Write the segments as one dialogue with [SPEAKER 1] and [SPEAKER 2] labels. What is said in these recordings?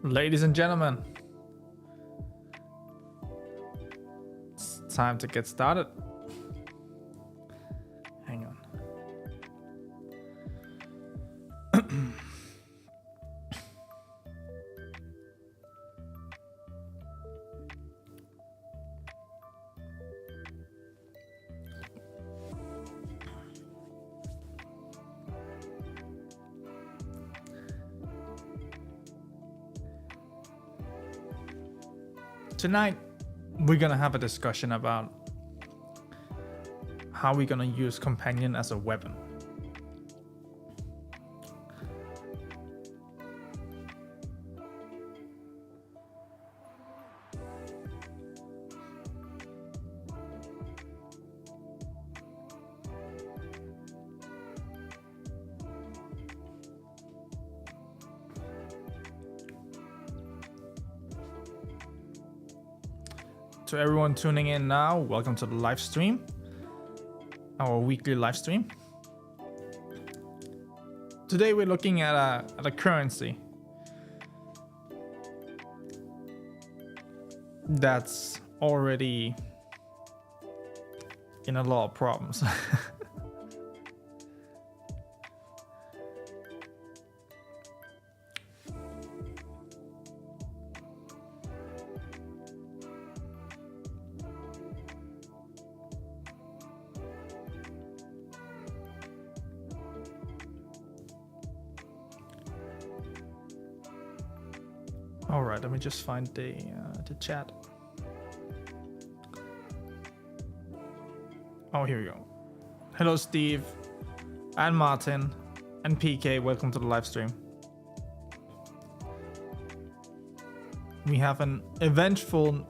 [SPEAKER 1] Ladies and gentlemen, it's time to get started. Hang on. Tonight, we're gonna have a discussion about how we're gonna use companion as a weapon. To everyone tuning in now, welcome to the live stream, our weekly live stream. Today we're looking at a currency that's already in a lot of problems. All right, let me just find the chat. Oh, here we go. Hello, Steve, and Martin, and PK. Welcome to the live stream. We have an eventful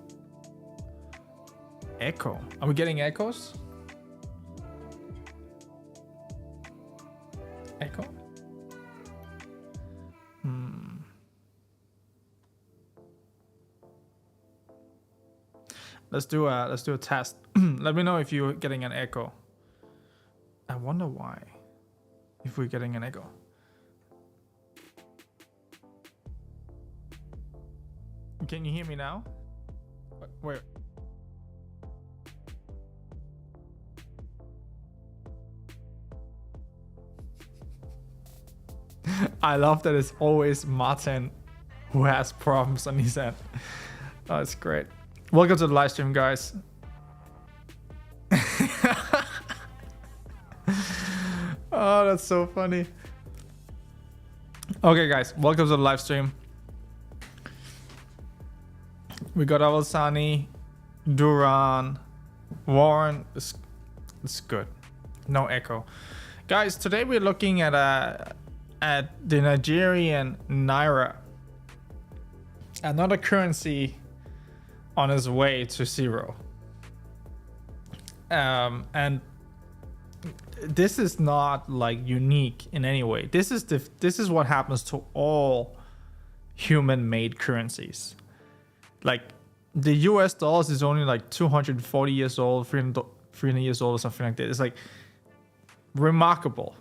[SPEAKER 1] echo. Are we getting echoes? Echo? Let's do a test. Let me know if you're getting an echo. I wonder why. If we're getting an echo. Can you hear me now? Wait. I love that it's always Martin who has problems on his end. Oh, it's great. Welcome to the live stream, guys. Oh, that's so funny. Okay, guys, welcome to the live stream. We got Avelsani, Duran, Warren. It's good. No echo. Guys, today we're looking at the Nigerian Naira. Another currency on its way to zero. And this is not like unique in any way. This is what happens to all human-made currencies. Like the US dollars is only like 240 years old, 300 years old or something like that. It's like remarkable.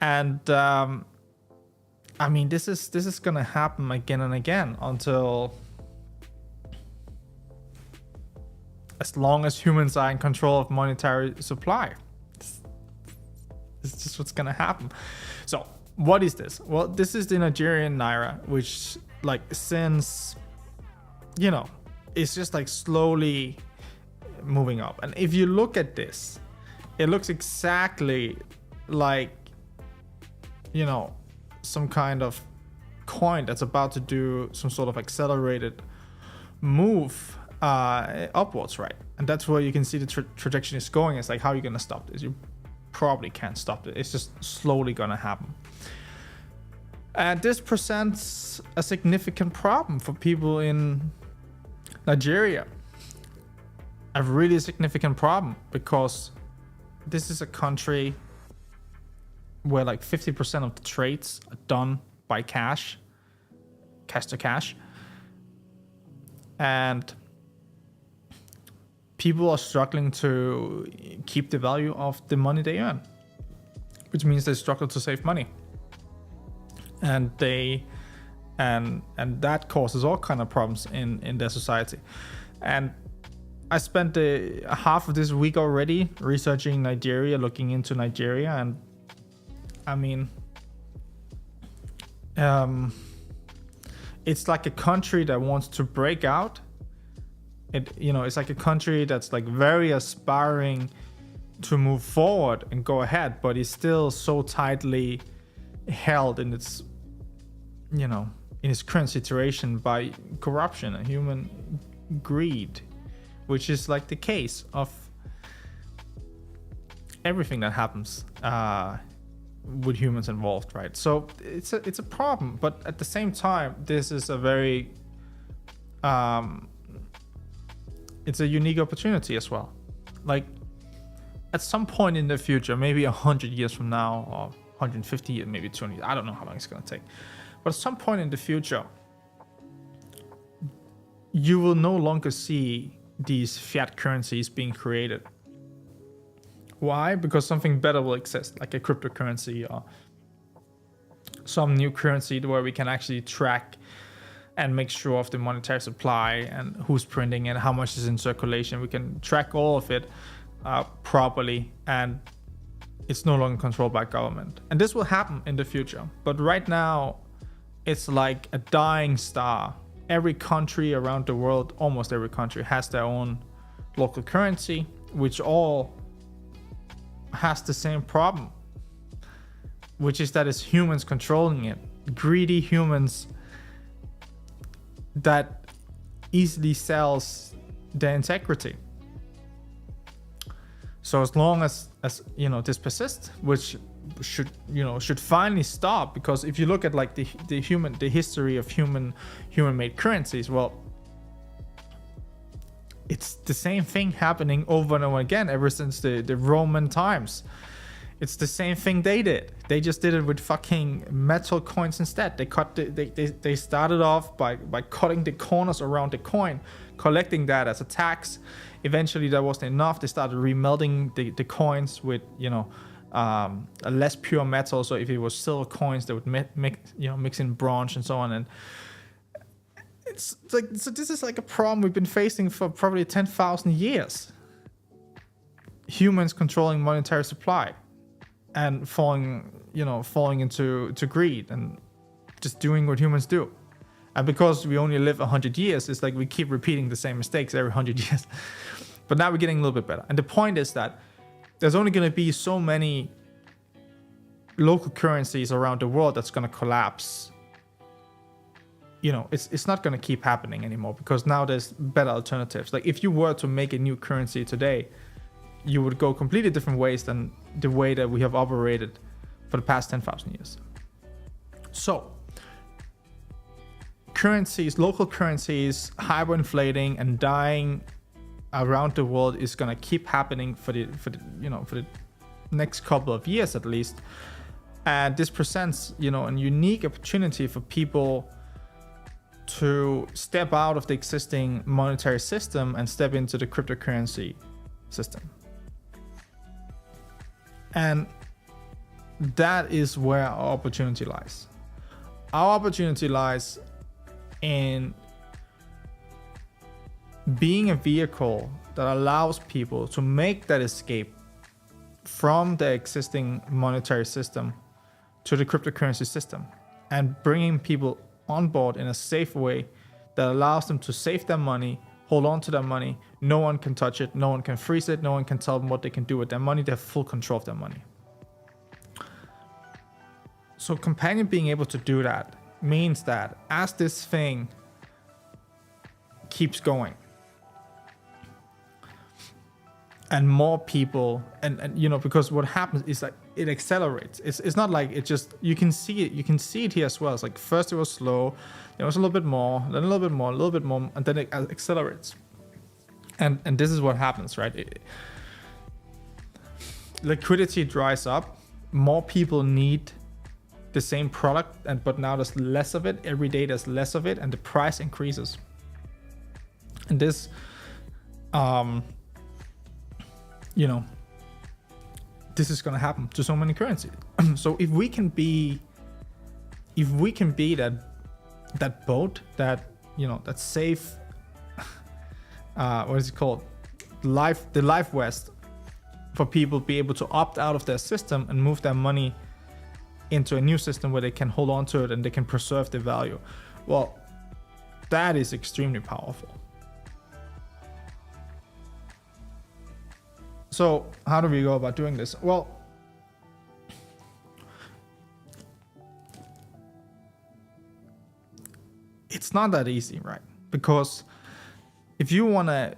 [SPEAKER 1] And I mean, this is gonna happen again and again until, as long as humans are in control of monetary supply. It's just what's gonna happen. So what is this? Well, this is the Nigerian Naira, which like since, you know, it's just like slowly moving up. And if you look at this, it looks exactly like, you know, some kind of coin that's about to do some sort of accelerated move upwards, right? And that's where you can see the trajectory is going. It's like, how are you going to stop this? You probably can't stop it. It's just slowly going to happen. And this presents a significant problem for people in Nigeria. A really significant problem, because this is a country where like 50% of the trades are done by cash to cash. And people are struggling to keep the value of the money they earn, which means they struggle to save money. And they and that causes all kind of problems in their society. And I spent half of this week already researching Nigeria, looking into Nigeria, and I mean, it's like a country that wants to break out. It's like a country that's like very aspiring to move forward and go ahead, but is still so tightly held in its, in its current situation by corruption and human greed, which is like the case of everything that happens with humans involved, right? So it's a problem, but at the same time, this is a very it's a unique opportunity as well. Like at some point in the future, maybe 100 years from now, or 150 years, maybe 20 years, I don't know how long it's going to take, but at some point in the future, you will no longer see these fiat currencies being created. Why? Because something better will exist, like a cryptocurrency or some new currency where we can actually track and make sure of the monetary supply and who's printing and how much is in circulation. We can track all of it properly, and it's no longer controlled by government. And this will happen in the future. But right now, it's like a dying star. Every country around the world, almost every country, has their own local currency, which all has the same problem, which is that it's humans controlling it. Greedy humans that easily sells their integrity. So as long as this persists, which should finally stop, because if you look at like the history of human made currencies, well, it's the same thing happening over and over again ever since the Roman times. It's the same thing they did. They just did it with fucking metal coins instead. They started off by cutting the corners around the coin, collecting that as a tax. Eventually that wasn't enough. They started remelting the coins with a less pure metal. So if it was silver coins, they would mix in bronze and so on. And it's like, so this is like a problem we've been facing for probably 10,000 years. Humans controlling monetary supply and falling into greed and just doing what humans do. And because we only live 100 years, it's like we keep repeating the same mistakes every 100 years. But now we're getting a little bit better. And the point is that there's only going to be so many local currencies around the world that's going to collapse. It's not going to keep happening anymore, because now there's better alternatives. Like if you were to make a new currency today, you would go completely different ways than the way that we have operated for the past 10,000 years. So local currencies, hyperinflating and dying around the world is going to keep happening for the next couple of years at least. And this presents, a unique opportunity for people to step out of the existing monetary system and step into the cryptocurrency system. And that is where our opportunity lies. Our opportunity lies in being a vehicle that allows people to make that escape from the existing monetary system to the cryptocurrency system, and bringing people on board in a safe way that allows them to save their money, hold on to their money. No one can touch it. No one can freeze it. No one can tell them what they can do with their money. They have full control of their money. So Companion being able to do that means that as this thing keeps going, and more people, and because what happens is like it accelerates. It's not like it just, you can see it here as well. It's like first it was slow, then it was a little bit more, then a little bit more, a little bit more, and then it accelerates. And this is what happens, right? Liquidity dries up, more people need the same product, but now there's less of it. Every day there's less of it, and the price increases. And this this is going to happen to so many currencies. So if we can be that that boat, that that safe, what is it called, the life vest, for people to be able to opt out of their system and move their money into a new system where they can hold on to it and they can preserve the value. Well, that is extremely powerful. So how do we go about doing this? Well, it's not that easy, right? Because if you want to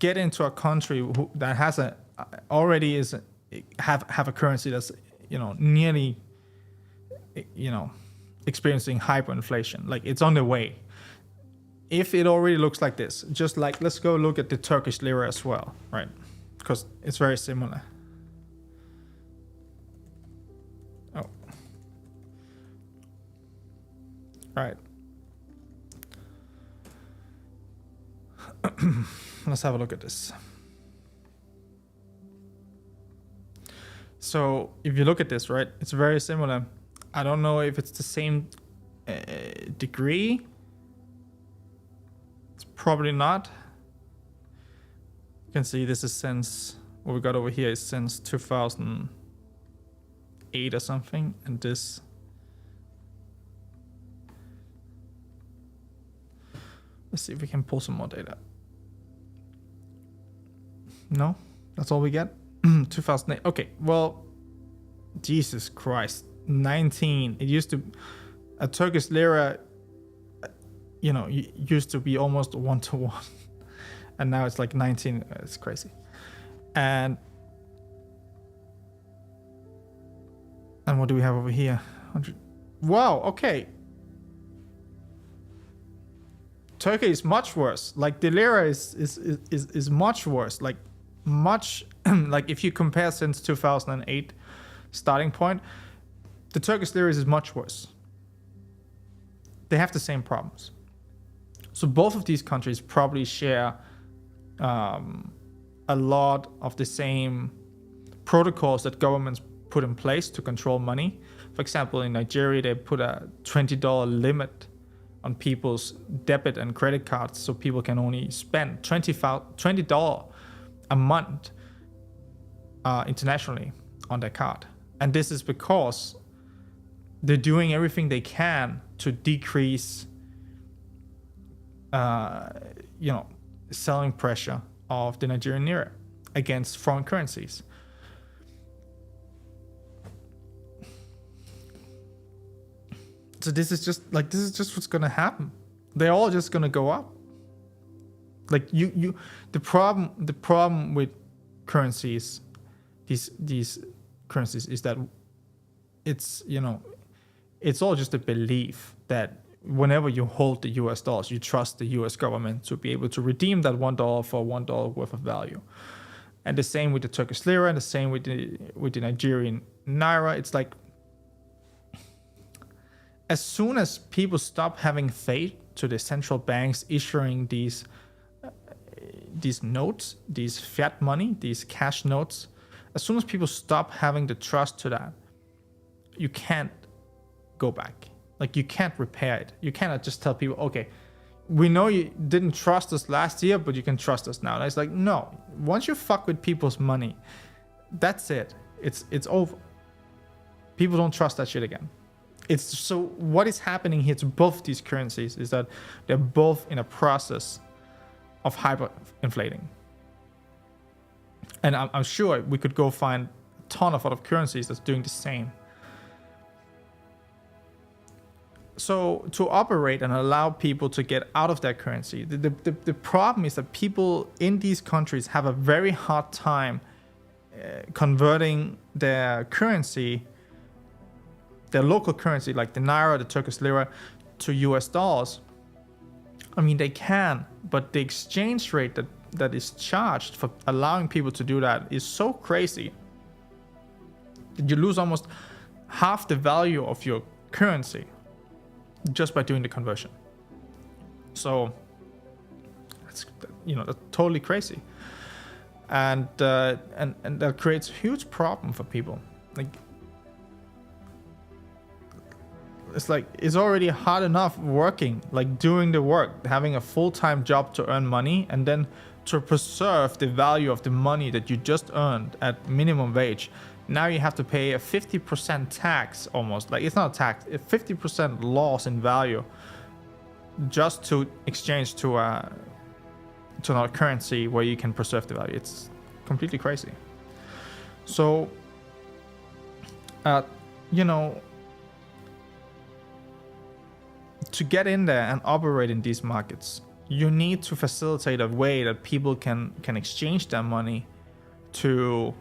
[SPEAKER 1] get into a country that has have a currency that's nearly experiencing hyperinflation, like it's on the way. If it already looks like this, just like, let's go look at the Turkish lira as well, right? Because it's very similar. Oh, right. Let's have a look at this. So if you look at this, right, it's very similar. I don't know if it's the same degree. It's probably not. You can see this is since, what we got over here is since 2008 or something, and this. Let's see if we can pull some more data. No, that's all we get. 2008. Okay, well, Jesus Christ, 19. It used to, a Turkish lira, used to be almost 1-to-1, and now it's like 19. It's crazy. And what do we have over here? 100. Wow. Okay. Turkey is much worse. Like the lira is much worse. Like much. Like if you compare since 2008 starting point, the Turkish lira is much worse. They have the same problems. So both of these countries probably share a lot of the same protocols that governments put in place to control money. For example, in Nigeria, they put a $20 limit on people's debit and credit cards, so people can only spend $20 a month internationally on their card. And this is because they're doing everything they can to decrease selling pressure of the Nigerian naira against foreign currencies. So this is just what's gonna happen. They're all just gonna go up. Like the problem with currencies, these currencies, is that it's all just a belief that whenever you hold the US dollars, you trust the US government to be able to redeem that $1 for $1 worth of value. And the same with the Turkish lira, and the same with the Nigerian naira. It's like, as soon as people stop having faith to the central banks issuing these notes, these fiat money, these cash notes, as soon as people stop having the trust to that, you can't go back. Like, you can't repair it. You cannot just tell people, okay, we know you didn't trust us last year, but you can trust us now. And it's like, no, once you fuck with people's money, that's it. It's over. People don't trust that shit again. So what is happening here to both these currencies is that they're both in a process of hyperinflating. And I'm sure we could go find a ton of other currencies that's doing the same. So to operate and allow people to get out of their currency, the problem is that people in these countries have a very hard time converting their currency, their local currency, like the naira, the Turkish lira, to US dollars. I mean, they can, but the exchange rate that is charged for allowing people to do that is so crazy that you lose almost half the value of your currency just by doing the conversion. So that's totally crazy, and that creates a huge problem for people. it's already hard enough working, like doing the work, having a full-time job to earn money, and then to preserve the value of the money that you just earned at minimum wage. Now you have to pay a 50% tax, almost, like it's not a tax, a 50% loss in value just to exchange to another currency where you can preserve the value. It's completely crazy. So, you know, to get in there and operate in these markets, you need to facilitate a way that people can exchange their money to,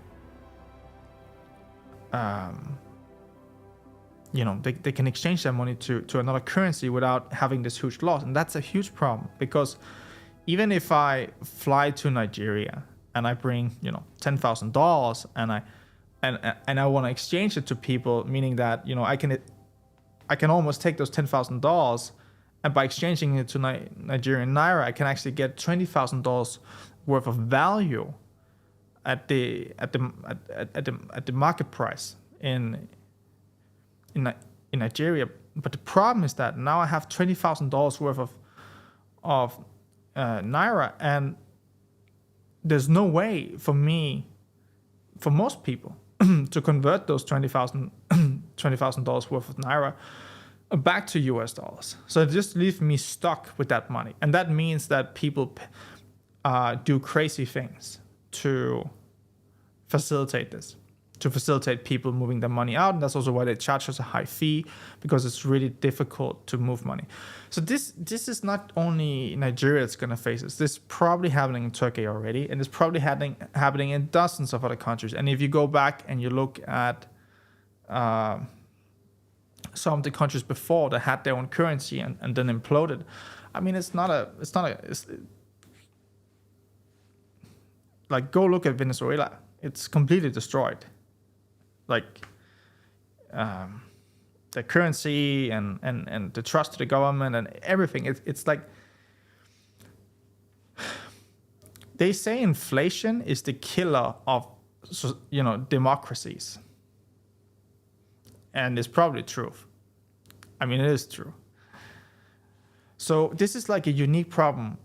[SPEAKER 1] you know, they can exchange their money to another currency without having this huge loss. And that's a huge problem, because even if I fly to Nigeria and I bring, you know, $10,000 and I want to exchange it to people, meaning that, you know, I can almost take those $10,000, and by exchanging it to Nigerian naira, I can actually get $20,000 worth of value at the market price in Nigeria. But the problem is that now I have $20,000 worth of naira, and there's no way for most people to convert those $20,000 worth of naira back to US dollars. So it just leaves me stuck with that money. And that means that people do crazy things to facilitate this, to facilitate people moving their money out. And that's also why they charge us a high fee, because it's really difficult to move money. So this is not only Nigeria that's going to face this. This is probably happening in Turkey already, and it's probably happening in dozens of other countries. And if you go back and you look at some of the countries before that had their own currency and then imploded, I mean, it's like, go look at Venezuela. It's completely destroyed. Like, the currency and the trust to the government and everything. It's like, they say inflation is the killer of, you know, democracies. And it's probably true. I mean, it is true. So this is like a unique problem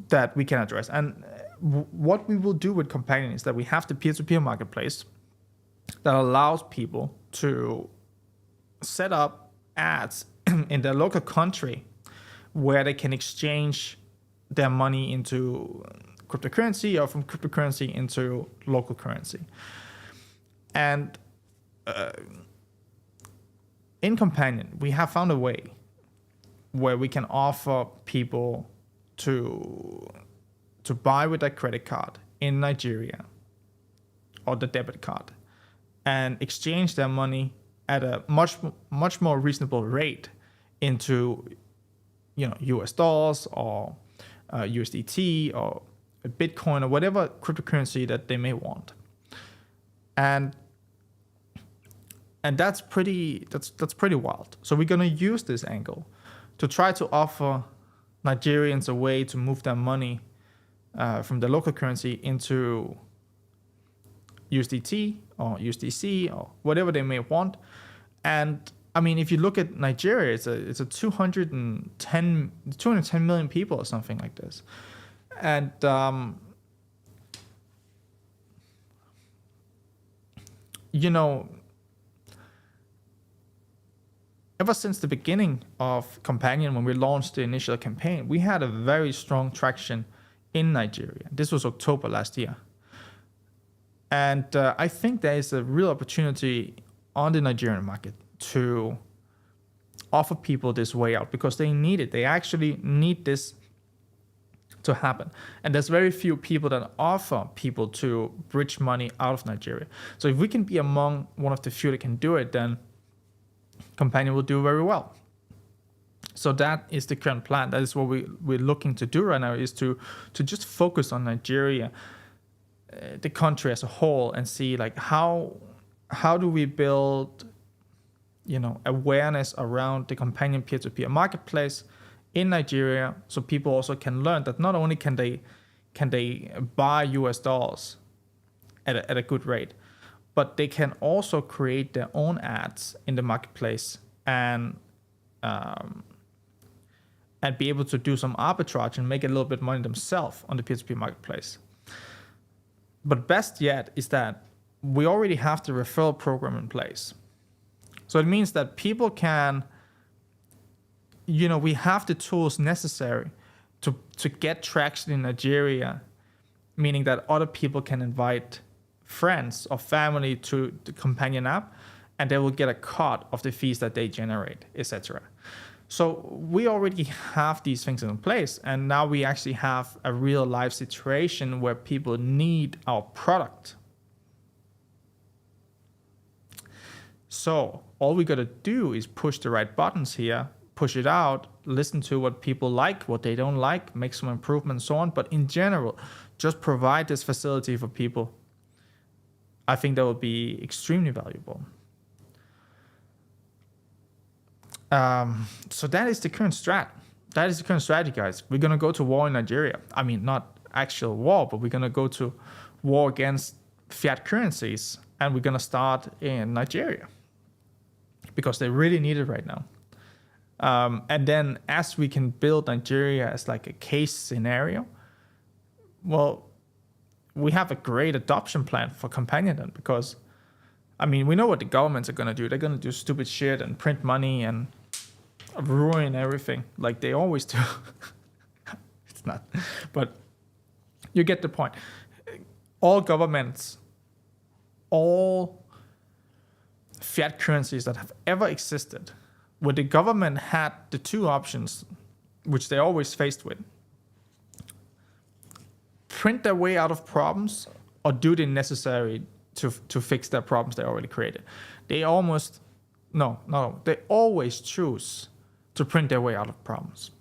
[SPEAKER 1] that we can address. And what we will do with Companion is that we have the peer-to-peer marketplace that allows people to set up ads in their local country where they can exchange their money into cryptocurrency, or from cryptocurrency into local currency. And in Companion, we have found a way where we can offer people to buy with their credit card in Nigeria or the debit card and exchange their money at a much more reasonable rate into, you know, US dollars or USDT or Bitcoin or whatever cryptocurrency that they may want. And that's pretty wild. So we're gonna use this angle to try to offer Nigerians a way to move their money from the local currency into USDT or USDC or whatever they may want. And I mean, if you look at Nigeria, it's a 210 million people or something like this. And you know, ever since the beginning of Companion, when we launched the initial campaign, we had a very strong traction in Nigeria. This was October last year. And I think there is a real opportunity on the Nigerian market to offer people this way out, because they need it. They actually need this to happen. And there's very few people that offer people to bridge money out of Nigeria. So if we can be among one of the few that can do it, then Companion will do very well. So that is the current plan. That is what we're looking to do right now, is to just focus on Nigeria, the country as a whole, and see like how do we build, you know, awareness around the Companion peer-to-peer marketplace in Nigeria, so people also can learn that not only can they buy US dollars at a good rate, but they can also create their own ads in the marketplace and be able to do some arbitrage and make a little bit of money themselves on the P2P marketplace. But best yet is that we already have the referral program in place. So it means that people can, we have the tools necessary to get traction in Nigeria, meaning that other people can invite friends or family to the companion app, and they will get a cut of the fees that they generate, etc. So we already have these things in place, and now we actually have a real life situation where people need our product. So all we got to do is push the right buttons here, push it out, listen to what people like, what they don't like, make some improvements, so on. But in general, just provide this facility for people. I think that would be extremely valuable. So that is the current strat. That is the current strategy, guys. We're going to go to war in Nigeria. I mean, not actual war, but we're going to go to war against fiat currencies, and we're going to start in Nigeria because they really need it right now. And then as we can build Nigeria as like a case scenario, well, we have a great adoption plan for Companion then, because, I mean, we know what the governments are going to do. They're going to do stupid shit and print money and ruin everything like they always do. It's not, but you get the point. All governments, all fiat currencies that have ever existed, where the government had the two options, which they're always faced with: print their way out of problems or do the necessary to fix their problems they already created. They always choose to print their way out of problems,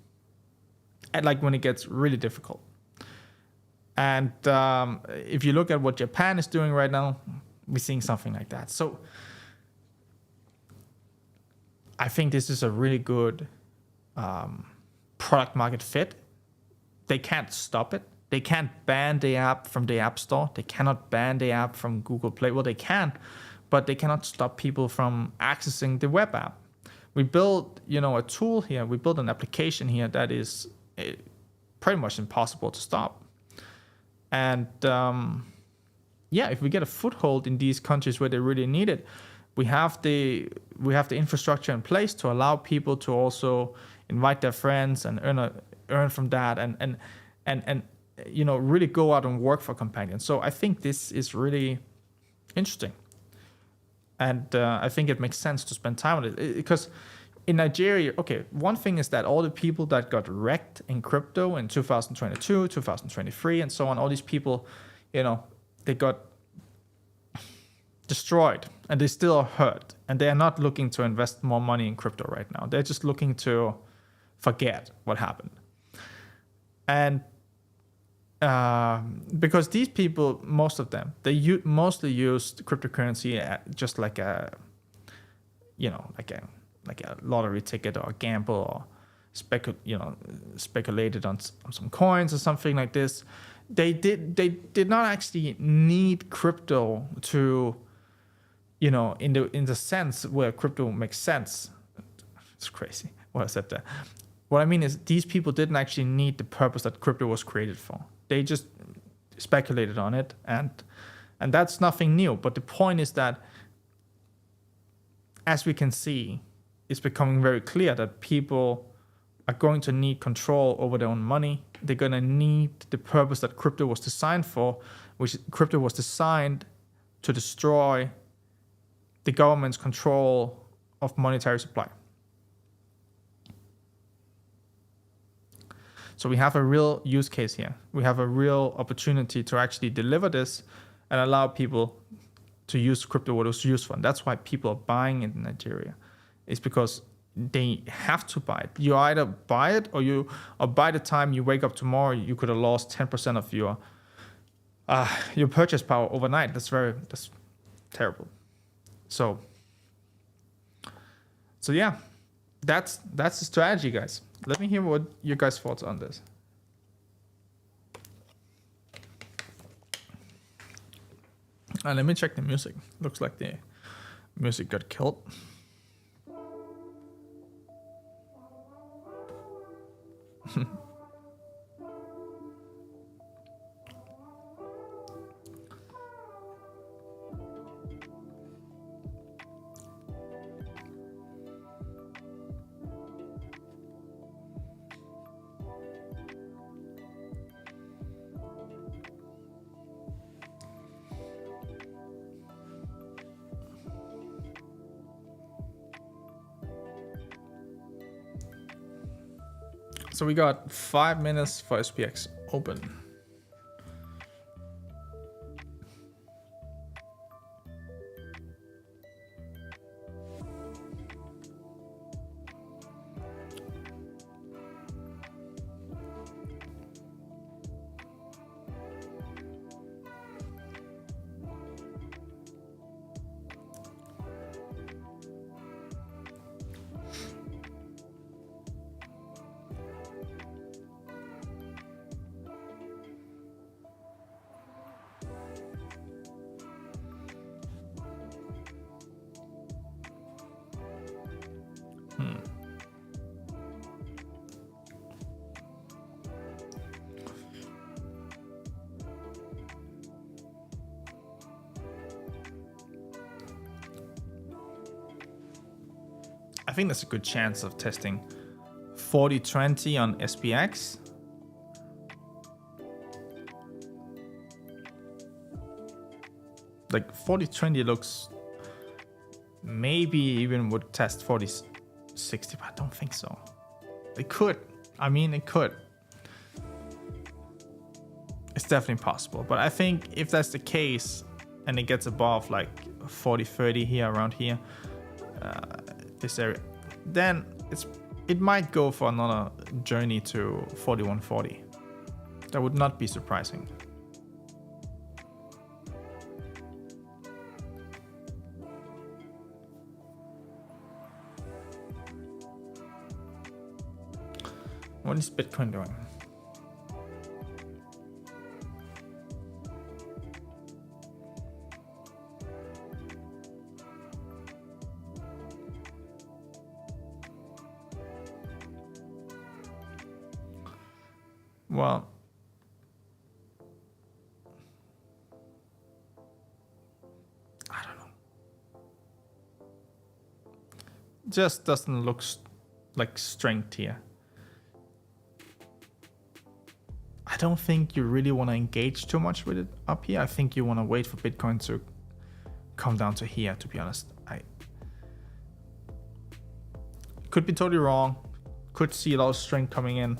[SPEAKER 1] and like when it gets really difficult. And if you look at what Japan is doing right now, we're seeing something like that. So I think this is a really good product market fit. They can't stop it. They can't ban the app from the App Store. They cannot ban the app from Google Play. Well, they can, but they cannot stop people from accessing the web app. We built, a tool here. We built an application here that is pretty much impossible to stop. And if we get a foothold in these countries where they really need it, we have the infrastructure in place to allow people to also invite their friends and earn from that, and really go out and work for Companion. So I think this is really interesting, and I think it makes sense to spend time on it, because in Nigeria, okay, one thing is that all the people that got wrecked in crypto in 2022, 2023, and so on, all these people, they got destroyed and they still are hurt, and they are not looking to invest more money in crypto right now. They're just looking to forget what happened. And because these people, most of them, they mostly used cryptocurrency just like a lottery ticket or a gamble, or speculated on some coins or something like this. They did not actually need crypto to, in the sense where crypto makes sense. It's crazy what I said there. What I mean is, these people didn't actually need the purpose that crypto was created for. They just speculated on it, and that's nothing new. But the point is that, as we can see, it's becoming very clear that people are going to need control over their own money. They're going to need the purpose that crypto was designed for, which crypto was designed to destroy the government's control of monetary supply. So we have a real use case here. We have a real opportunity to actually deliver this and allow people to use crypto what it was used for. And that's why people are buying it in Nigeria. It's because they have to buy it. You either buy it or by the time you wake up tomorrow, you could have lost 10% of your purchase power overnight. That's terrible. So yeah, that's the strategy, guys. Let me hear what your guys' thoughts on this. And let me check the music. Looks like the music got killed. So we got 5 minutes for SPX open. I think there's a good chance of testing 40-20 on SPX. Like 40-20 looks, maybe even would test 40-60, but I don't think so. It could. I mean, it could. It's definitely possible. But I think if that's the case and it gets above like 40-30 here, around here, this area, then it might go for another journey to 41.40. That would not be surprising. What is Bitcoin doing? Well, I don't know. Just doesn't look like strength here. I don't think you really want to engage too much with it up here. I think you want to wait for Bitcoin to come down to here, to be honest. I could be totally wrong. Could see a lot of strength coming in.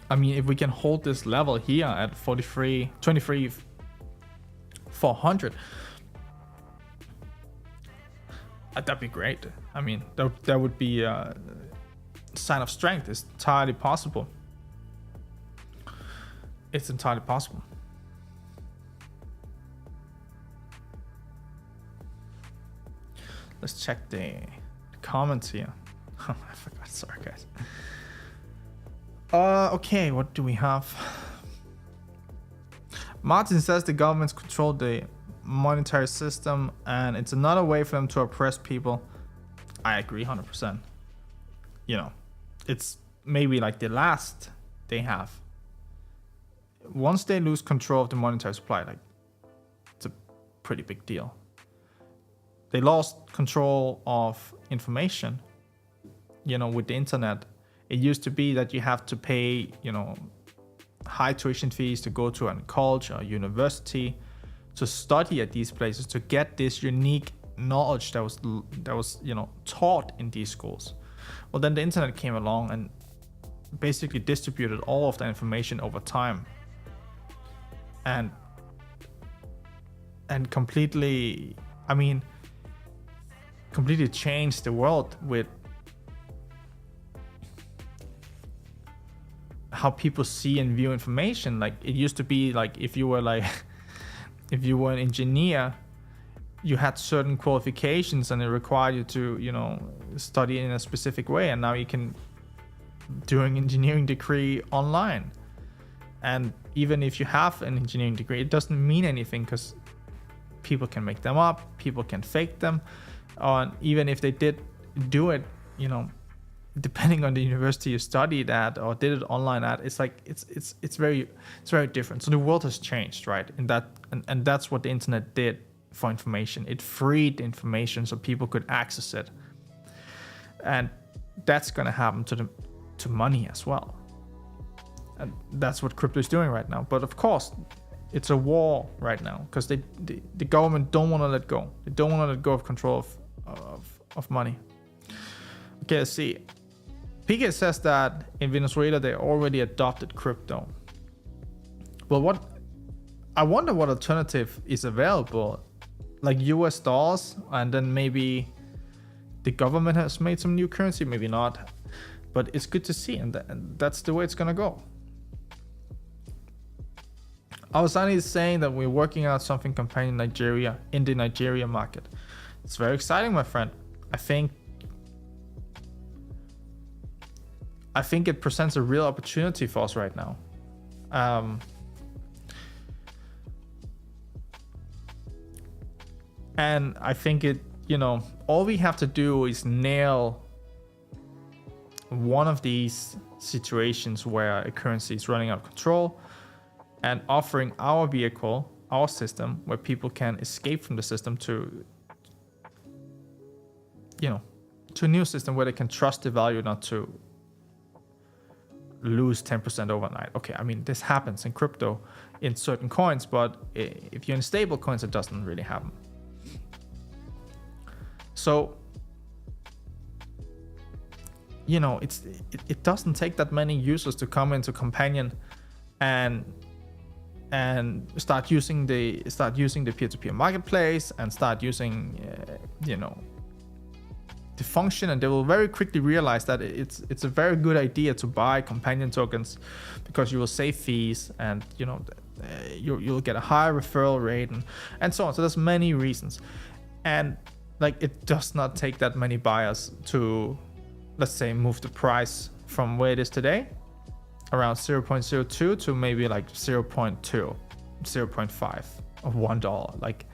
[SPEAKER 1] I mean, if we can hold this level here at 23,400, that'd be great. I mean, that would be a sign of strength. It's entirely possible. It's entirely possible. Let's check the comments here. I forgot. Sorry, guys. Okay, what do we have? Martin says the governments control the monetary system and it's another way for them to oppress people. I agree 100%. You know, it's maybe like the last they have. Once they lose control of the monetary supply, like, it's a pretty big deal. They lost control of information, you know, with the internet. It used to be that you have to pay, you know, high tuition fees to go to a college or university to study at these places, to get this unique knowledge that was, you know, taught in these schools. Well, then the internet came along and basically distributed all of that information over time. And completely, I mean, completely changed the world with how people see and view information. Like, it used to be like, if you were an engineer, you had certain qualifications and it required you to, you know, study in a specific way. And now you can do an engineering degree online. And even if you have an engineering degree, it doesn't mean anything because people can make them up, people can fake them. Even if they did do it, you know, depending on the university you studied at or did it online at, it's like it's very different. So the world has changed, right? In that, and that's what the internet did for information. It freed information so people could access it, and that's going to happen to money as well. And that's what crypto is doing right now. But of course, it's a war right now because the government don't want to let go. They don't want to let go of control of money. Okay, let's see. PK says that in Venezuela they already adopted crypto. Well, I wonder what alternative is available, like US dollars, and then maybe the government has made some new currency, maybe not. But it's good to see, and that's the way it's gonna go. Awasani is saying that we're working out something companion Nigeria in the Nigeria market. It's very exciting, my friend. I think it presents a real opportunity for us right now. And I think all we have to do is nail one of these situations where a currency is running out of control and offering our vehicle, our system, where people can escape from the system to a new system where they can trust the value not to lose 10% overnight. Okay, I mean, this happens in crypto in certain coins, but if you're in stable coins, it doesn't really happen. So, it doesn't take that many users to come into Companion and start using the peer-to-peer marketplace and start using the function, and they will very quickly realize that it's a very good idea to buy Companion tokens because you will save fees, and you'll get a higher referral rate and so on. So there's many reasons, and like it does not take that many buyers to, let's say, move the price from where it is today, around 0.02 to maybe like 0.2, 0.5 of $1. Like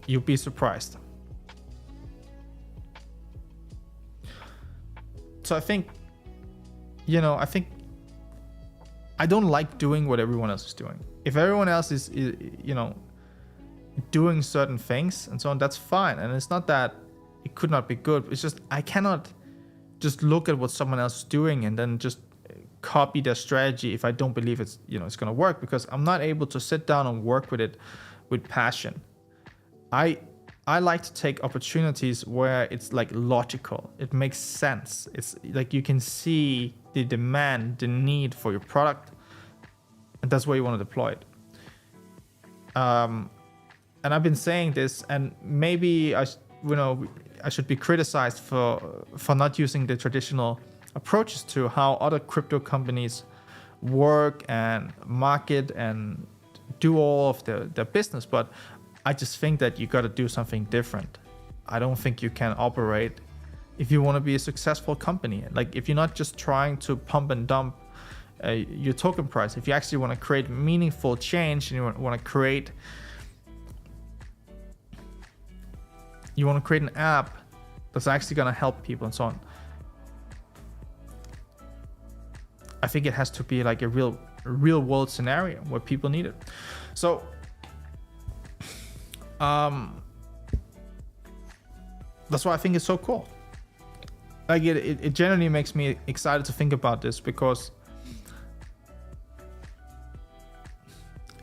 [SPEAKER 1] you'll be surprised. So I think I don't like doing what everyone else is doing. If everyone else is doing certain things and so on, that's fine. And it's not that it could not be good. It's just I cannot just look at what someone else is doing and then just copy their strategy if I don't believe it's going to work, because I'm not able to sit down and work with it with passion. I like to take opportunities where it's like logical. It makes sense. It's like you can see the demand, the need for your product, and that's where you want to deploy it. And I've been saying this, and maybe I should be criticized for not using the traditional approaches to how other crypto companies work and market and do all of their business, but I just think that you got to do something different. I don't think you can operate if you want to be a successful company. Like if you're not just trying to pump and dump your token price, if you actually want to create meaningful change and you want to create an app that's actually going to help people and so on, I think it has to be like a real world scenario where people need it. So that's why I think it's so cool. Like it generally makes me excited to think about this, because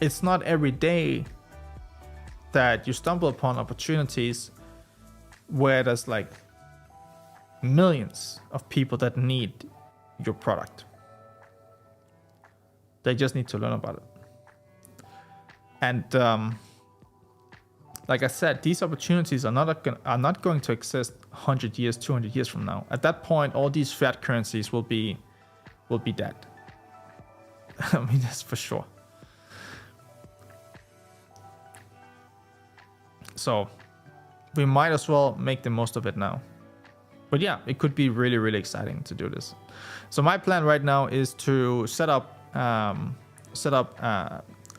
[SPEAKER 1] it's not every day that you stumble upon opportunities where there's like millions of people that need your product. They just need to learn about it. And like I said, these opportunities are not going to exist 100 years, 200 years from now. At that point, all these fiat currencies will be dead. I mean, that's for sure. So we might as well make the most of it now. But yeah, it could be really, really exciting to do this. So my plan right now is to set up a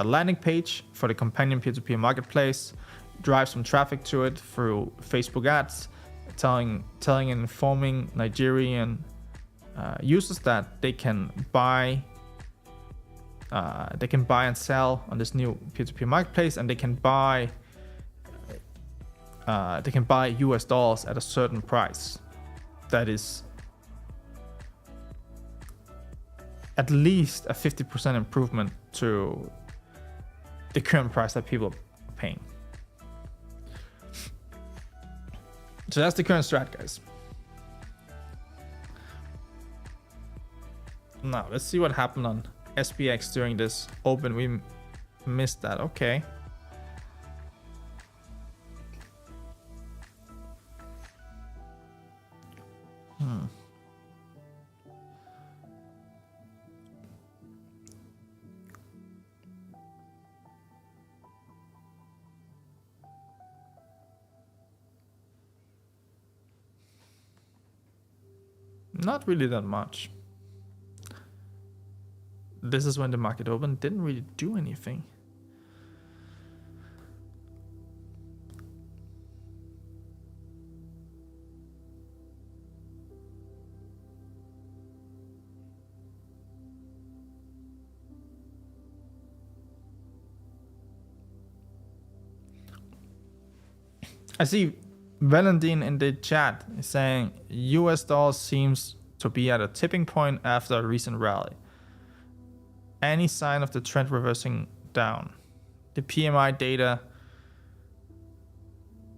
[SPEAKER 1] landing page for the Companion peer-to-peer marketplace, drive some traffic to it through Facebook ads, telling and informing Nigerian users that they can buy and sell on this new peer-to-peer marketplace, and they can buy US dollars at a certain price that is at least a 50% improvement to the current price that people are paying. So that's the current strat, guys. Now let's see what happened on SPX during this open. We missed that. Okay. Not really that much. This is when the market opened. Didn't really do anything. I see Valentine in the chat is saying US dollar seems to be at a tipping point after a recent rally. Any sign of the trend reversing down? The PMI data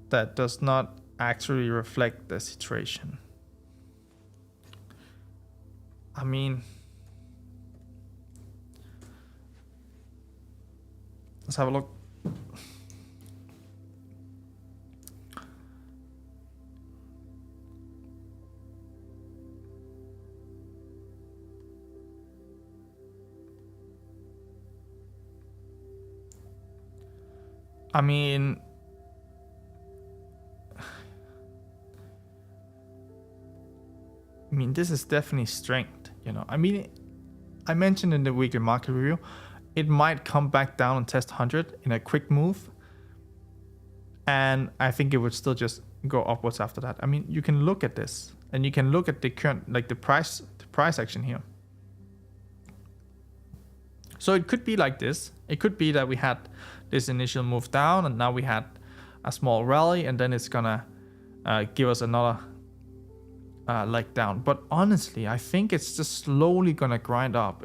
[SPEAKER 1] that does not actually reflect the situation. I mean, let's have a look. I mean, this is definitely strength, you know. I mean, I mentioned in the weekly market review, it might come back down and test 100 in a quick move, and I think it would still just go upwards after that. I mean, you can look at this, and you can look at the current, like the price action here. So it could be like this. It could be that we had this initial move down, and now we had a small rally, and then it's gonna give us another leg down. But honestly, I think it's just slowly gonna grind up.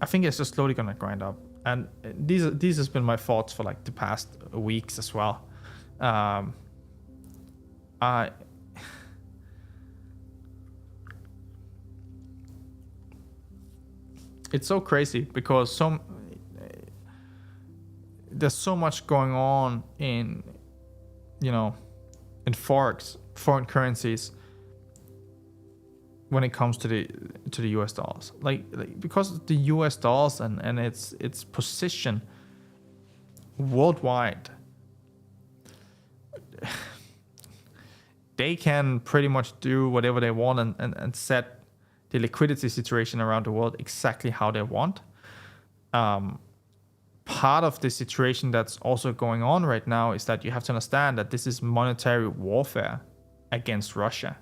[SPEAKER 1] I think it's just slowly gonna grind up, and these has been my thoughts for like the past weeks as well. It's so crazy because there's so much going on in, you know, in forex, foreign currencies, when it comes to the US dollars. Like because the US dollars and its position worldwide, they can pretty much do whatever they want and set the liquidity situation around the world exactly how they want. Part of the situation that's also going on right now is that you have to understand that this is monetary warfare against Russia.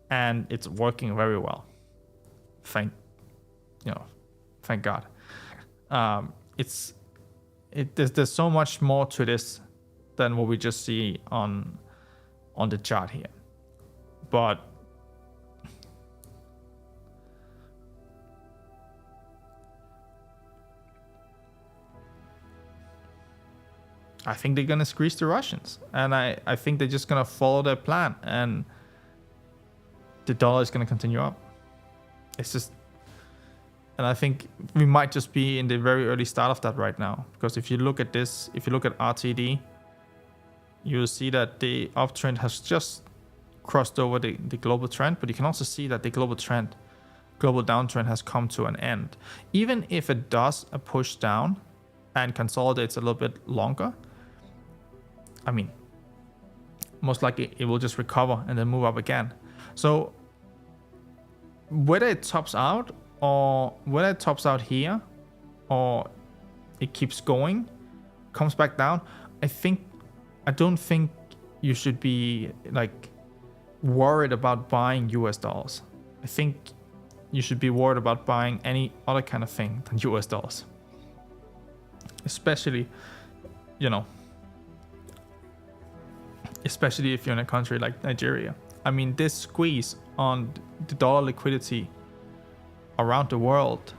[SPEAKER 1] And it's working very well. Thank God. There's so much more to this than what we just see on the chart here. But I think they're gonna squeeze the Russians, and I think they're just gonna follow their plan, and the dollar is gonna continue up. It's just, and I think we might just be in the very early start of that right now, because if you look at this, if you look at RTD, you'll see that the uptrend has just crossed over the global trend, but you can also see that the global downtrend has come to an end. Even if it does a push down and consolidates a little bit longer, I mean, most likely it will just recover and then move up again. So whether it tops out here or it keeps going, comes back down, I don't think you should be like worried about buying US dollars. I think you should be worried about buying any other kind of thing than US dollars. Especially, especially if you're in a country like Nigeria. I mean, this squeeze on the dollar liquidity around the world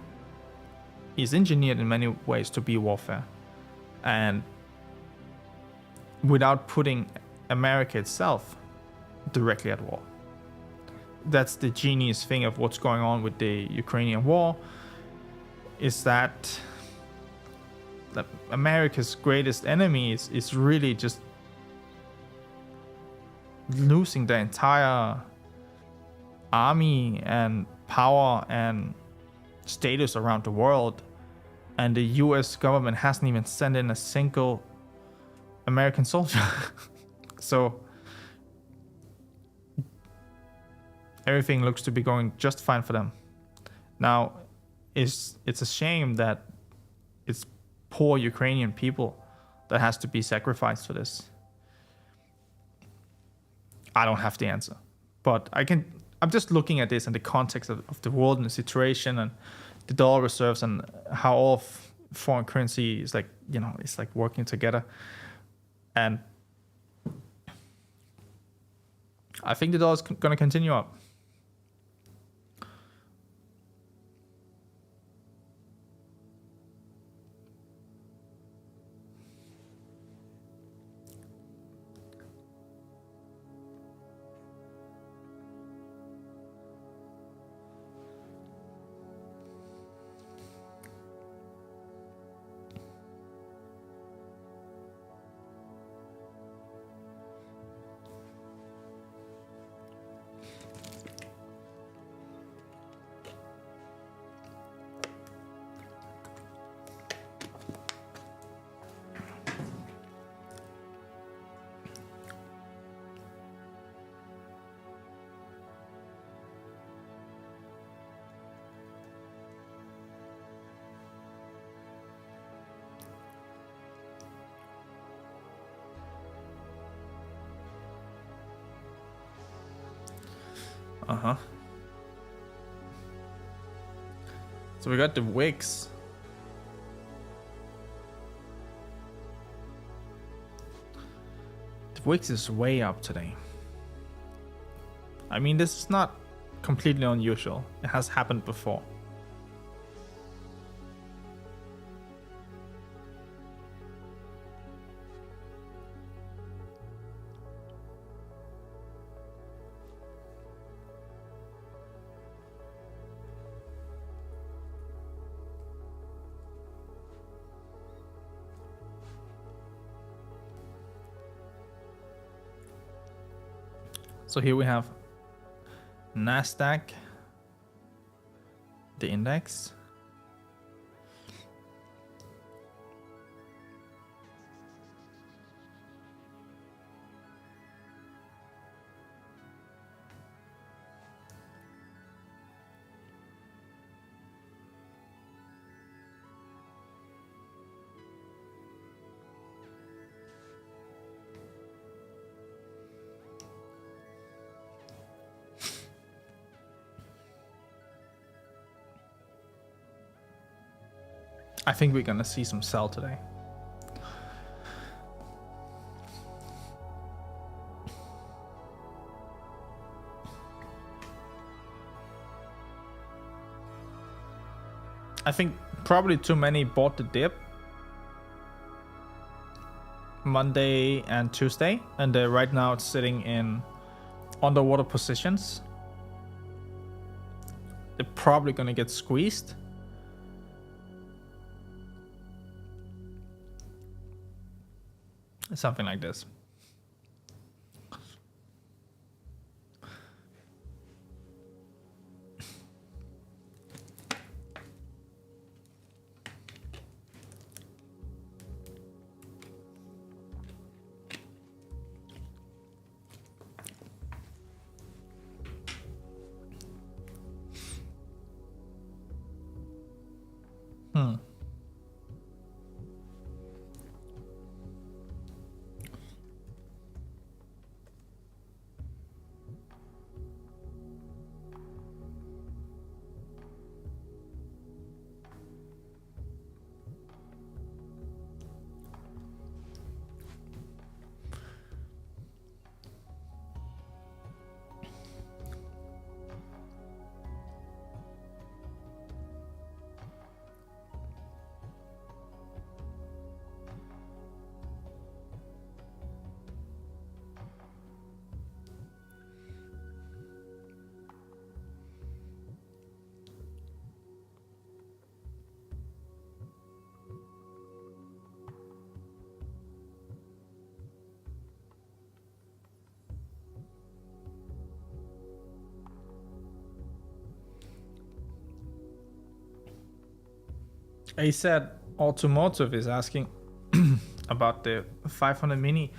[SPEAKER 1] is engineered in many ways to be warfare. And without putting America itself directly at war. That's the genius thing of what's going on with the Ukrainian war, is that America's greatest enemy is really just losing the entire army and power and status around the world, and the US government hasn't even sent in a single American soldier. So everything looks to be going just fine for them. Now, it's a shame that it's poor Ukrainian people that has to be sacrificed for this. I don't have the answer, but I'm just looking at this in the context of the world and the situation and the dollar reserves and how all of foreign currency is like, it's like working together. And I think the dollar's going to continue up. So we got the wicks. The wicks is way up today. I mean, this is not completely unusual. It has happened before. So here we have NASDAQ, the index. I think we're gonna see some sell today. I think probably too many bought the dip Monday and Tuesday, and right now it's sitting in underwater positions. They're probably gonna get squeezed. Something like this. I said Automotive is asking about the 500 mini.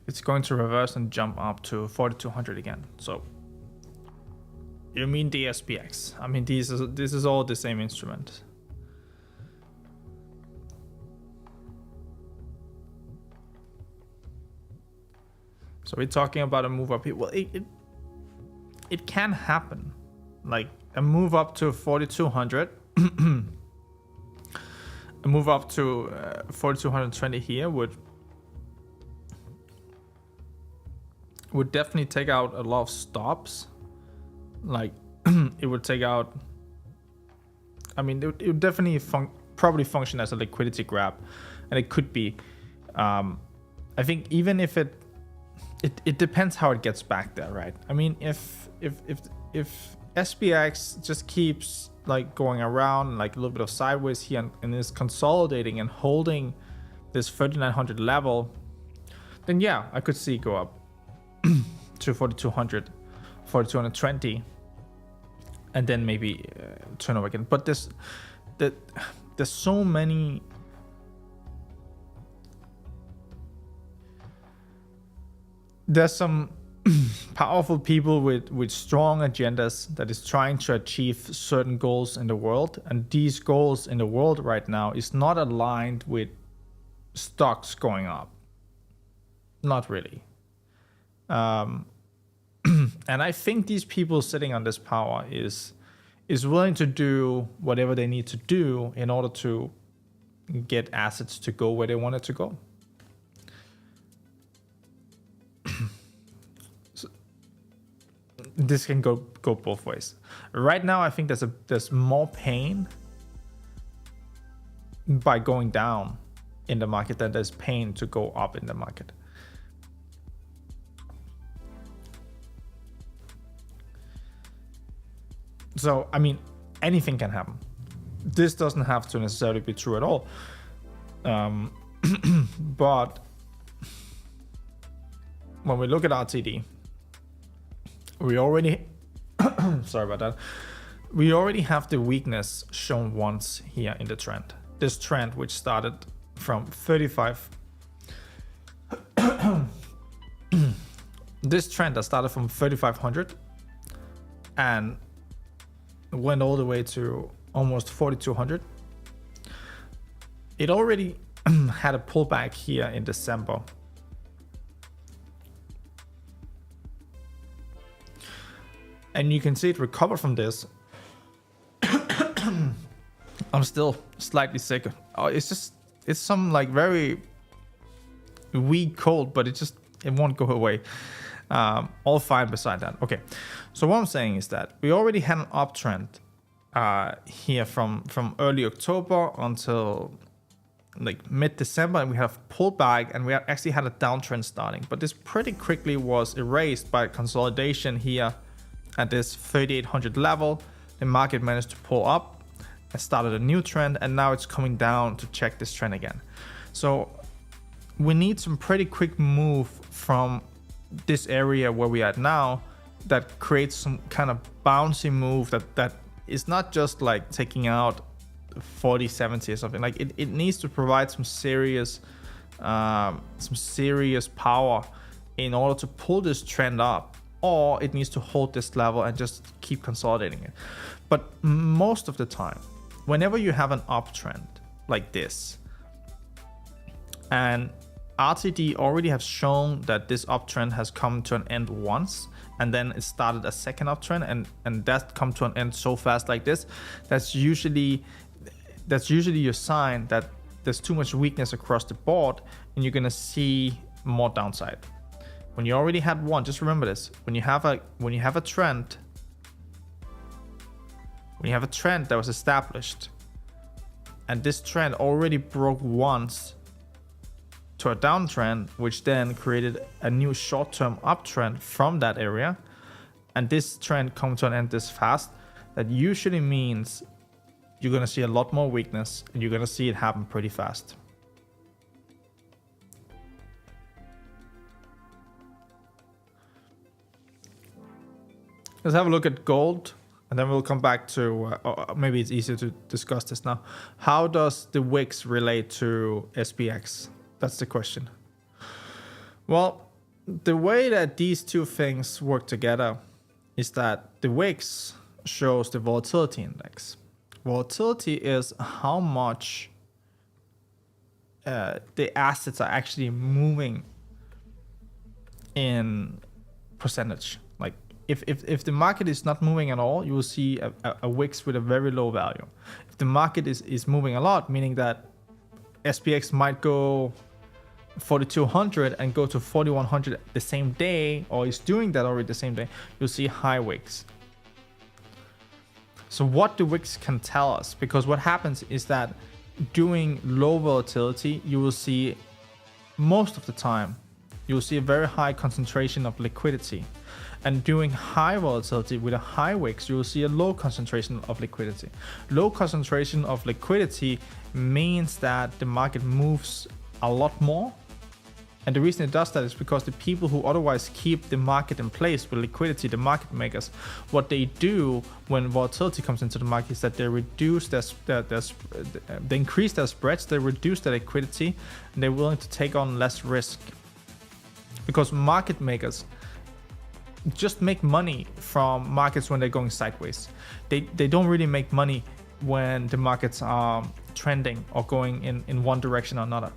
[SPEAKER 1] It's going to reverse and jump up to 4200 again. So you mean the SPX? I mean, this is all the same instrument. So we're talking about a move up here. Well, it can happen, like a move up to 4200. A move up to 4220 here would definitely take out a lot of stops. Like it would take out, I mean, it would definitely probably function as a liquidity grab, and it could be. I think even if it depends how it gets back there, right? I mean, if SPX just keeps like going around like a little bit of sideways here and is consolidating and holding this 3900 level, then yeah, I could see it go up to 4200, 4220, and then maybe turn over again. But there's so many. There's some powerful people with strong agendas that is trying to achieve certain goals in the world, and these goals in the world right now is not aligned with stocks going up. Not really. And I think these people sitting on this power is willing to do whatever they need to do in order to get assets to go where they want it to go. This can go both ways. Right now, I think there's more pain by going down in the market than there's pain to go up in the market. So, I mean, anything can happen. This doesn't have to necessarily be true at all. But when we look at RTD, we already sorry about that. We already have the weakness shown once here in the trend. This trend, which started from 35. This trend that started from 3500 and went all the way to almost 4200. It already had a pullback here in December. And you can see it recover from this. I'm still slightly sick. Oh, it's some like very weak cold, but it won't go away. All fine beside that. Okay, so what I'm saying is that we already had an uptrend here from early October until like mid-December, and we have pulled back, and we actually had a downtrend starting, but this pretty quickly was erased by consolidation here at this 3800 level. The market managed to pull up and started a new trend, and now it's coming down to check this trend again. So we need some pretty quick move from this area where we are at now that creates some kind of bouncy move that is not just like taking out 40-70 or something. Like it needs to provide some serious power in order to pull this trend up, or it needs to hold this level and just keep consolidating it. But most of the time, whenever you have an uptrend like this, and RTD already have shown that this uptrend has come to an end once, and then it started a second uptrend, and that come to an end so fast like this, that's usually your sign that there's too much weakness across the board, and you're gonna see more downside. When you already had one, just remember this: when you have a trend that was established, and this trend already broke once to a downtrend, which then created a new short-term uptrend from that area, and this trend comes to an end this fast, that usually means you're going to see a lot more weakness, and you're going to see it happen pretty fast. Let's have a look at gold. and then we'll come back to, or maybe it's easier to discuss this now. How does the wicks relate to SPX? That's the question. Well, the way that these two things work together is that the wicks shows the volatility index. Volatility is how much the assets are actually moving in percentage. Like if the market is not moving at all, you will see a wicks with a very low value. If the market is moving a lot, meaning that SPX might go 4,200 and go to 4,100 the same day, or is doing that already the same day, you'll see high wicks. So what the wicks can tell us, because what happens is that during low volatility, you will see most of the time, you will see a very high concentration of liquidity. And during high volatility with a high wicks, you will see a low concentration of liquidity. Low concentration of liquidity means that the market moves a lot more. And the reason it does that is because the people who otherwise keep the market in place with liquidity, the market makers, what they do when volatility comes into the market is that they reduce they increase their spreads, they reduce their liquidity, and they're willing to take on less risk. Because market makers just make money from markets when they're going sideways. They don't really make money when the markets are trending or going in one direction or another.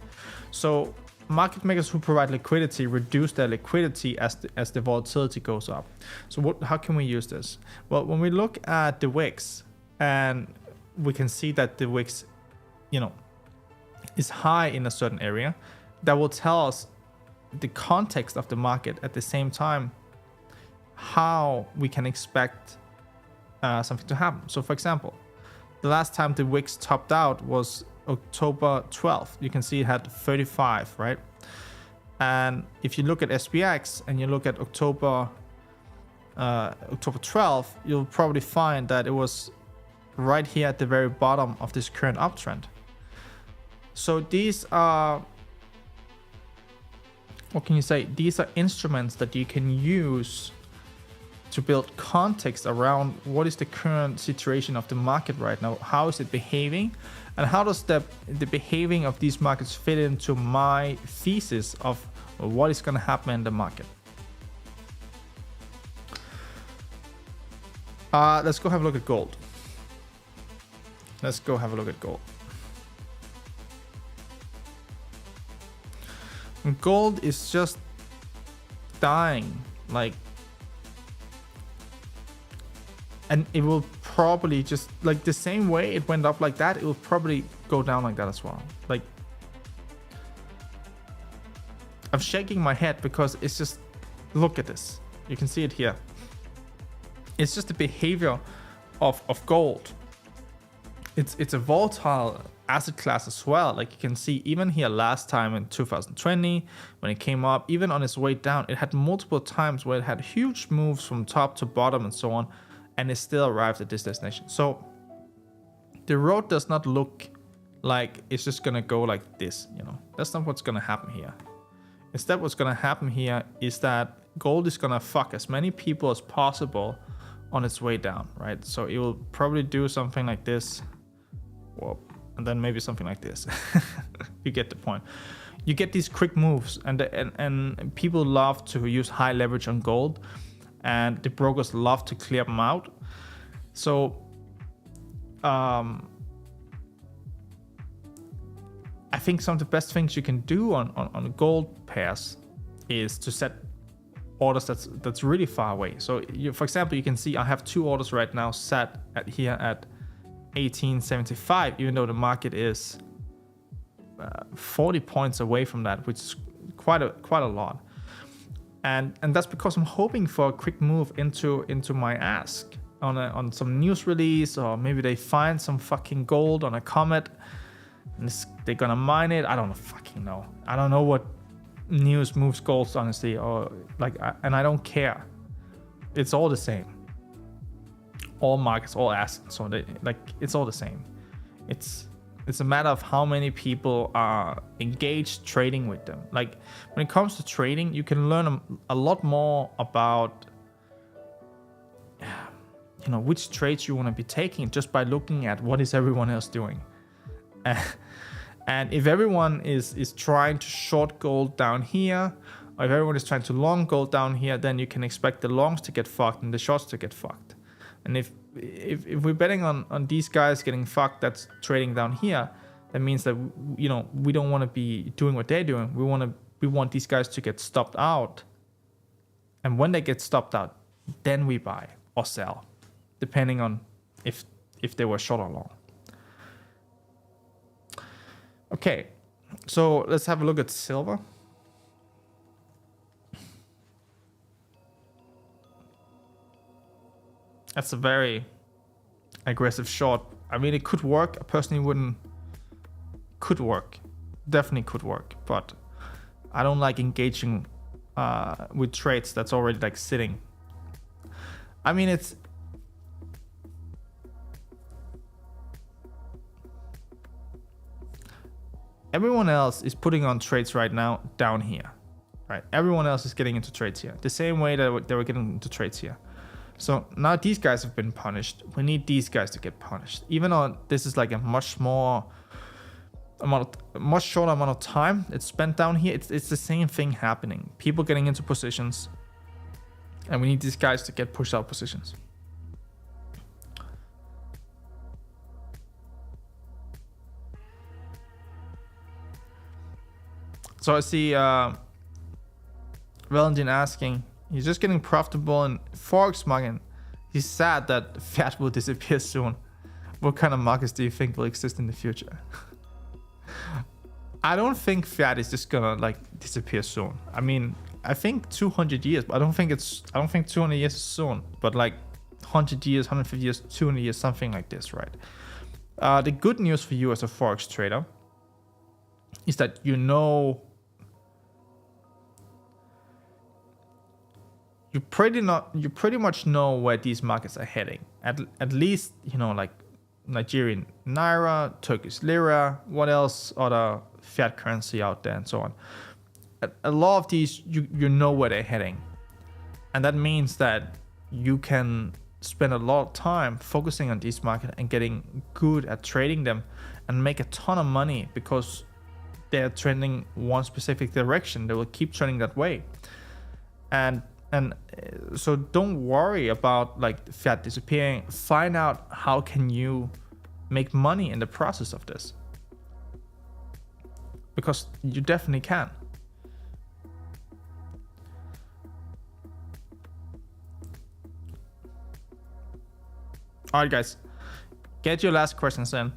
[SPEAKER 1] So market makers who provide liquidity reduce their liquidity as the volatility goes up. So how can we use this? Well, when we look at the wicks, and we can see that the wicks, is high in a certain area, that will tell us the context of the market at the same time, how we can expect something to happen. So for example, the last time the wicks topped out was October 12th. You can see it had 35, right? And if you look at SPX and you look at October 12th, you'll probably find that it was right here at the very bottom of this current uptrend. So these are, what can you say? These are instruments that you can use to build context around what is the current situation of the market right now, how is it behaving, and how does the behaving of these markets fit into my thesis of what is going to happen in the market. Let's go have a look at gold. And gold is just dying, and it will probably just, the same way it went up like that, it will probably go down like that as well. I'm shaking my head because it's just, look at this. You can see it here. It's just the behavior of gold. It's a volatile asset class as well. You can see even here last time in 2020, when it came up, even on its way down, it had multiple times where it had huge moves from top to bottom and so on, and it still arrived at this destination. So the road does not look like it's just gonna go like this, That's not what's gonna happen here. Instead, what's gonna happen here is that gold is gonna fuck as many people as possible on its way down, right? So it will probably do something like this, whoa, and then maybe something like this. You get the point. You get these quick moves, and people love to use high leverage on gold, and the brokers love to clear them out. So I think some of the best things you can do on gold pairs is to set orders that's really far away. So for example, you can see I have two orders right now set here at 1875, even though the market is 40 points away from that, which is quite a lot. And that's because I'm hoping for a quick move into my ask on some news release, or maybe they find some fucking gold on a comet and they're gonna mine it. I don't fucking know. I don't know what news moves gold, honestly, and I don't care. It's all the same. All markets, all assets, so it's all the same. It's a matter of how many people are engaged trading with them. When it comes to trading, you can learn a lot more about which trades you want to be taking just by looking at what is everyone else doing. And if everyone is trying to short gold down here, or if everyone is trying to long gold down here, then you can expect the longs to get fucked and the shorts to get fucked. And if we're betting on these guys getting fucked that's trading down here, that means that we don't want to be doing what they're doing. We want these guys to get stopped out. And when they get stopped out, then we buy or sell, depending on if they were short or long. Okay, so let's have a look at silver. That's a very aggressive short. I mean, it could work. I personally wouldn't. Could work. Definitely could work. But I don't like engaging with trades that's already like sitting. I mean, it's... Everyone else is putting on trades right now down here, right? Everyone else is getting into trades here. The same way that they were getting into trades here. So now these guys have been punished. We need these guys to get punished. Even though this is like a much shorter amount of time it's spent down here, it's the same thing happening. People getting into positions, and we need these guys to get pushed out positions. So I see Valentin asking, he's just getting profitable in Forex market. He's sad that fiat will disappear soon. What kind of markets do you think will exist in the future? I don't think fiat is just gonna like disappear soon. I mean, I think 200 years, but I don't think 200 years is soon. But like 100 years, 150 years, 200 years, something like this, right? The good news for you as a Forex trader is that you pretty much know where these markets are heading. At least, like Nigerian naira, Turkish lira, what else, other fiat currency out there, and so on. A lot of these, you know where they're heading, and that means that you can spend a lot of time focusing on these markets and getting good at trading them and make a ton of money because they're trending one specific direction. They will keep trending that way, and so don't worry about like fiat disappearing. Find out how can you make money in the process of this, because you definitely can. All right, guys, get your last questions in.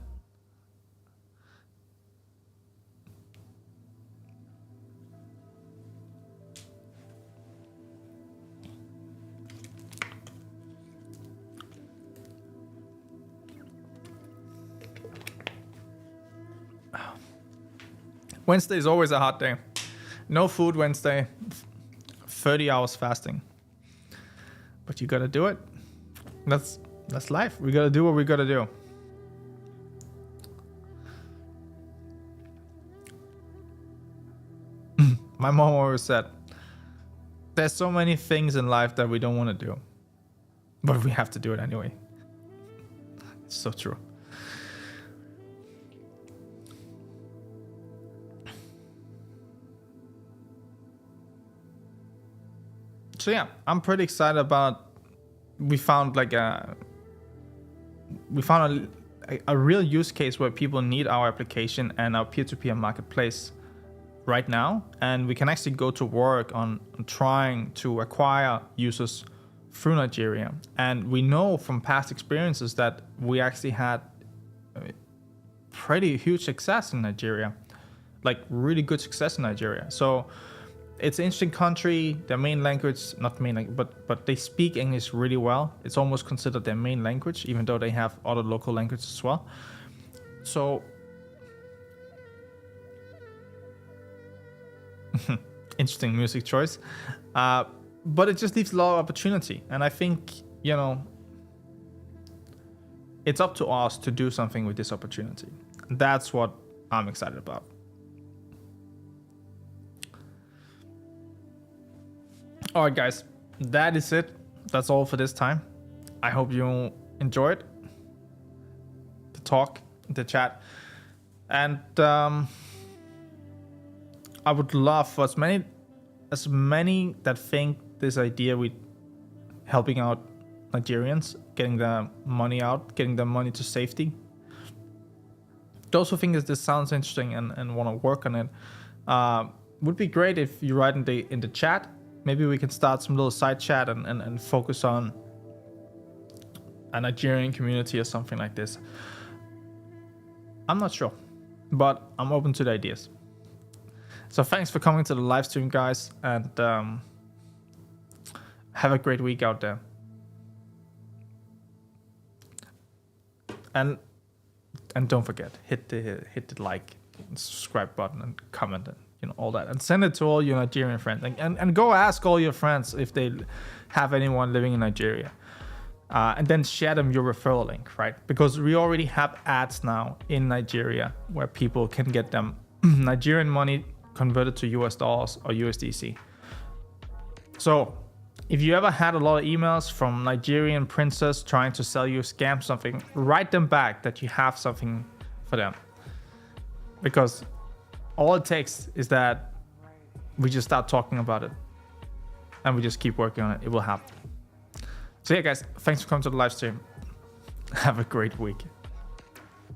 [SPEAKER 1] Wednesday is always a hot day. No food Wednesday, 30 hours fasting. But you gotta do it. That's life. We gotta do what we gotta do. My mom always said, there's so many things in life that we don't want to do, but we have to do it anyway. It's so true. So yeah, I'm pretty excited about. We found a real use case where people need our application and our peer-to-peer marketplace right now, and we can actually go to work on trying to acquire users through Nigeria. And we know from past experiences that we actually had pretty huge success in Nigeria, like really good success in Nigeria. So it's an interesting country. Their main language, not main language, but they speak English really well. It's almost considered their main language, even though they have other local languages as well. So interesting music choice. But it just leaves a lot of opportunity. And I think, it's up to us to do something with this opportunity. That's what I'm excited about. All right, guys, that is it. That's all for this time. I hope you enjoyed the talk, the chat, and I would love for as many that think this idea with helping out Nigerians, getting the money out, getting the money to safety. Those who think that this sounds interesting and want to work on it, would be great if you write in the chat. Maybe we can start some little side chat and focus on a Nigerian community or something like this. I'm not sure, but I'm open to the ideas. So thanks for coming to the live stream, guys, and have a great week out there. And don't forget, hit the like and subscribe button and comment and all that, and send it to all your Nigerian friends, and go ask all your friends if they have anyone living in Nigeria, and then share them your referral link, right? Because we already have ads now in Nigeria where people can get them Nigerian money converted to US dollars or USDC. So if you ever had a lot of emails from Nigerian princes trying to sell you, scam something, write them back that you have something for them. Because all it takes is that we just start talking about it and we just keep working on it. It will happen. So yeah, guys, thanks for coming to the live stream. Have a great week.